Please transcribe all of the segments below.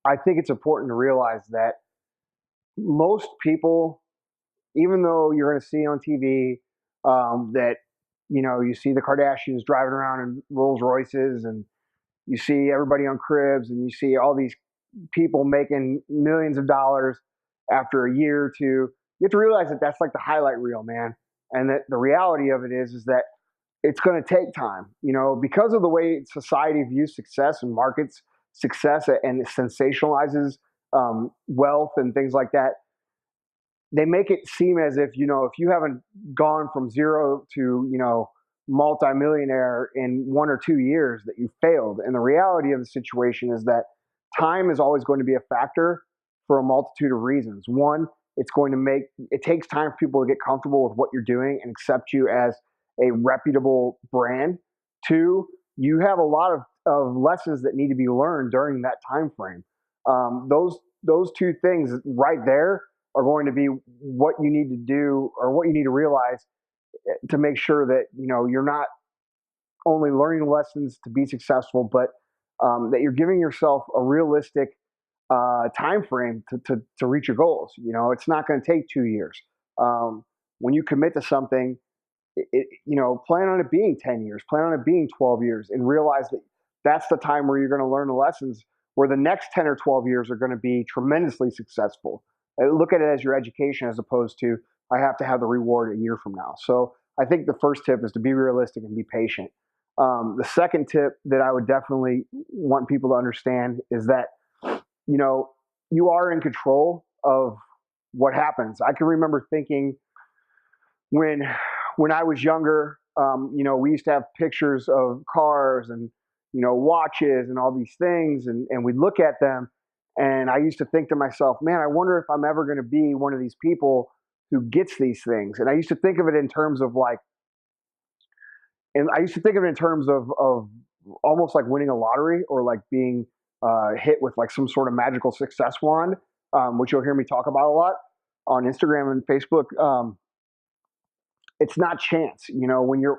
I think it's important to realize that most people, even though you're going to see on TV that you see the Kardashians driving around in Rolls Royces, and you see everybody on cribs, and you see all these people making millions of dollars after a year or two. You have to realize that that's like the highlight reel, man. And that the reality of it is that it's going to take time, because of the way society views success and markets success and sensationalizes wealth and things like that. They make it seem as if, if you haven't gone from zero to, multimillionaire in 1 or 2 years, that you failed. And the reality of the situation is that time is always going to be a factor for a multitude of reasons. One, it takes time for people to get comfortable with what you're doing and accept you as a reputable brand. Two, you have a lot of lessons that need to be learned during that time frame. Those two things right there are going to be what you need to do, or what you need to realize to make sure that you're not only learning lessons to be successful, but that you're giving yourself a realistic time frame to reach your goals. It's not going to take 2 years. When you commit to something, plan on it being 10 years, plan on it being 12 years, and realize that that's the time where you're going to learn the lessons, where the next 10 or 12 years are going to be tremendously successful. Look at it as your education, as opposed to, I have to have the reward a year from now. So I think the first tip is to be realistic and be patient. The second tip that I would definitely want people to understand is that, you are in control of what happens. I can remember thinking when I was younger, we used to have pictures of cars and, watches and all these things. And we'd look at them, and I used to think to myself, man, I wonder if I'm ever going to be one of these people who gets these things. And I used to think of it in terms of of almost like winning a lottery, or like being hit with like some sort of magical success wand, which you'll hear me talk about a lot on Instagram and Facebook. It's not chance.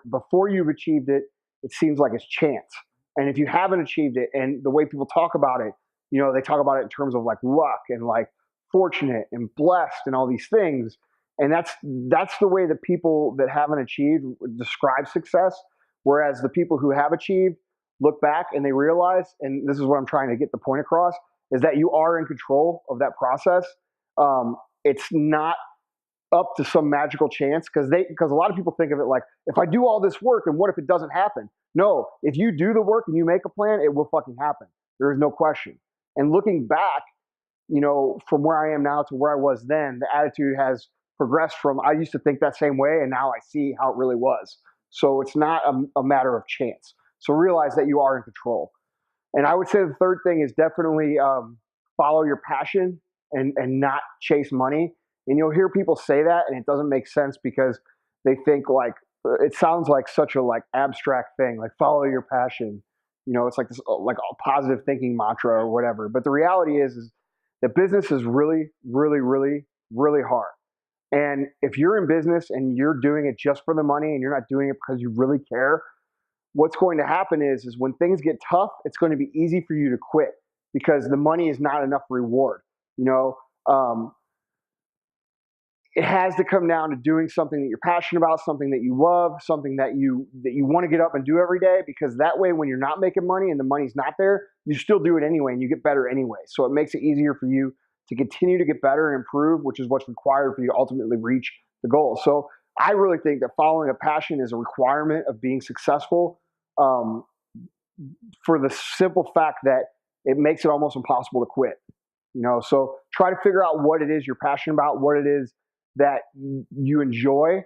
Before you've achieved it, it seems like it's chance. And if you haven't achieved it, and the way people talk about it, they talk about it in terms of like luck and like fortunate and blessed and all these things. And that's the way the people that haven't achieved describe success. Whereas the people who have achieved look back and they realize, and this is what I'm trying to get the point across, is that you are in control of that process. It's not up to some magical chance, because a lot of people think of it like, if I do all this work, and what if it doesn't happen? No, if you do the work and you make a plan, it will fucking happen. There is no question. And looking back, from where I am now to where I was then, the attitude has progressed from, I used to think that same way, and now I see how it really was. So it's not a matter of chance. So realize that you are in control. And I would say the third thing is definitely follow your passion and not chase money. And you'll hear people say that, and it doesn't make sense, because they think like, it sounds like such a like abstract thing, like follow your passion. It's like this like a positive thinking mantra or whatever. But the reality is that business is really, really, really, really hard. And if you're in business and you're doing it just for the money, and you're not doing it because you really care, what's going to happen is when things get tough, it's going to be easy for you to quit, because the money is not enough reward. It has to come down to doing something that you're passionate about, something that you love, something that you want to get up and do every day, because that way, when you're not making money and the money's not there, you still do it anyway, and you get better anyway. So it makes it easier for you to continue to get better and improve, which is what's required for you to ultimately reach the goal. So I really think that following a passion is a requirement of being successful, for the simple fact that it makes it almost impossible to quit. So try to figure out what it is you're passionate about, what it is that you enjoy,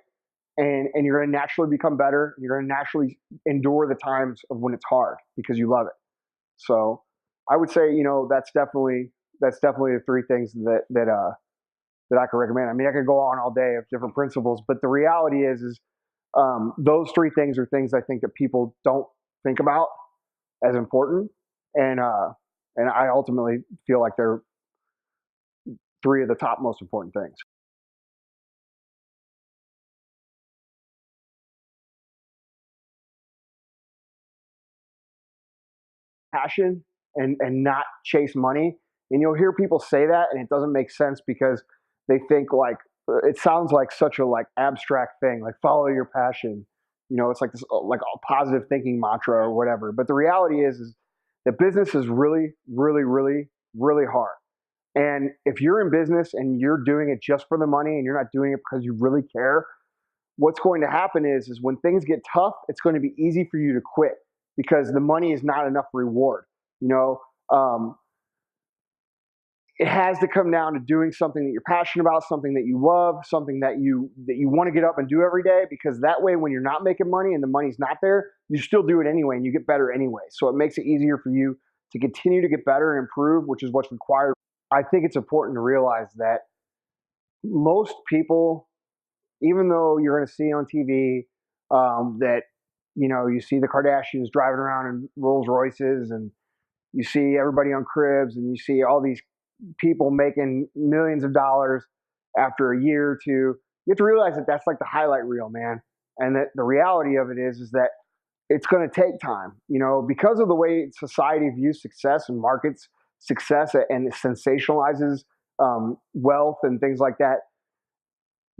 and you're going to naturally become better. You're going to naturally endure the times of when it's hard, because you love it. So I would say, that's definitely the three things that I could recommend. I mean, I could go on all day of different principles, but the reality is those three things are things I think that people don't think about as important, and I ultimately feel like they're three of the top most important things. Passion and not chase money. And you'll hear people say that, and it doesn't make sense because they think like it sounds like such a like abstract thing, like follow your passion. It's like this like a positive thinking mantra or whatever. But the reality is that business is really, really, really, really hard. And if you're in business and you're doing it just for the money and you're not doing it because you really care, what's going to happen is when things get tough, it's going to be easy for you to quit because the money is not enough reward. You know, um, it has to come down to doing something that you're passionate about, something that you love, something that you want to get up and do every day, because that way when you're not making money and the money's not there, you still do it anyway and you get better anyway. So it makes it easier for you to continue to get better and improve, which is what's required. I think it's important to realize that most people, even though you're going to see on TV that you see the Kardashians driving around in Rolls Royces, and you see everybody on cribs, and you see all these people making millions of dollars after a year or two. You have to realize that that's like the highlight reel, man. And that the reality of it is that it's going to take time, because of the way society views success and markets success and sensationalizes wealth and things like that.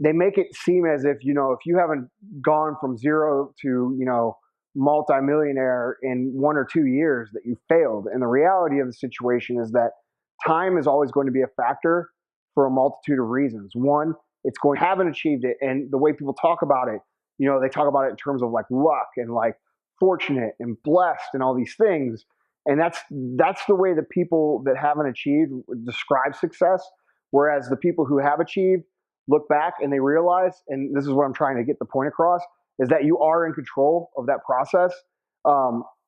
They make it seem as if if you haven't gone from zero to multimillionaire in 1 or 2 years, that you failed. And the reality of the situation is that time is always going to be a factor for a multitude of reasons. One, it's going haven't achieved it, and the way people talk about it, they talk about it in terms of like luck and like fortunate and blessed and all these things. And that's the way the people that haven't achieved describe success. Whereas the people who have achieved look back and they realize, and this is what I'm trying to get the point across, is that you are in control of that process.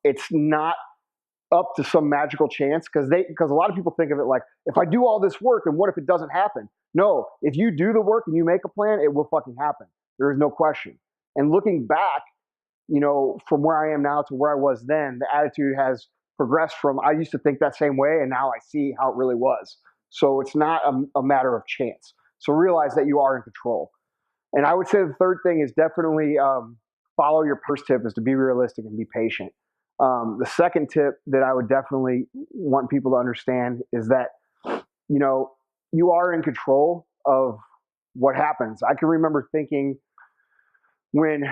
It's not up to some magical chance, because a lot of people think of it like, if I do all this work, and what if it doesn't happen? No, if you do the work and you make a plan, it will fucking happen. There is no question. And looking back, from where I am now to where I was then, the attitude has progressed from I used to think that same way, and now I see how it really was. So it's not a matter of chance. So realize that you are in control. And I would say the third thing is definitely follow your first tip is to be realistic and be patient. The second tip that I would definitely want people to understand is that, you are in control of what happens. I can remember thinking when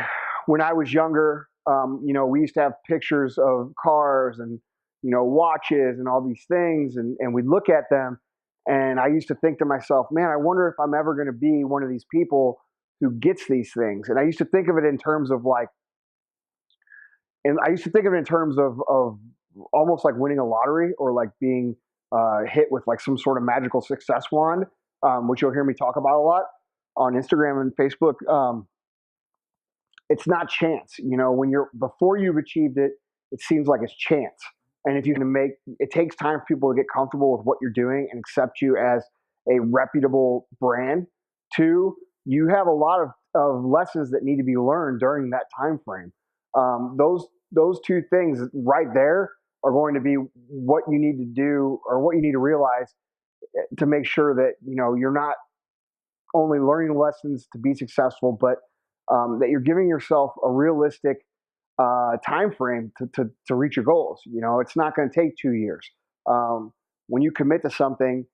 I was younger, we used to have pictures of cars and, watches and all these things, and we'd look at them. And I used to think to myself, man, I wonder if I'm ever going to be one of these people who gets these things. And I used to think of it in terms of like, and I used to think of it in terms of almost like winning a lottery, or like being hit with like some sort of magical success wand, which you'll hear me talk about a lot on Instagram and Facebook. It's not chance. When before you've achieved it, it seems like it's chance. And if you can it takes time for people to get comfortable with what you're doing and accept you as a reputable brand. Two, you have a lot of lessons that need to be learned during that time frame. Those two things right there are going to be what you need to do, or what you need to realize to make sure that you're not only learning lessons to be successful, but that you're giving yourself a realistic time frame to reach your goals. It's not going to take 2 years. When you commit to something,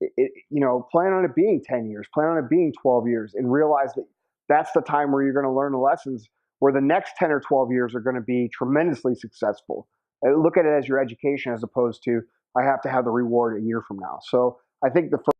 plan on it being 10 years, plan on it being 12 years, and realize that that's the time where you're going to learn the lessons, where the next 10 or 12 years are going to be tremendously successful. Look at it as your education, as opposed to I have to have the reward a year from now. So I think the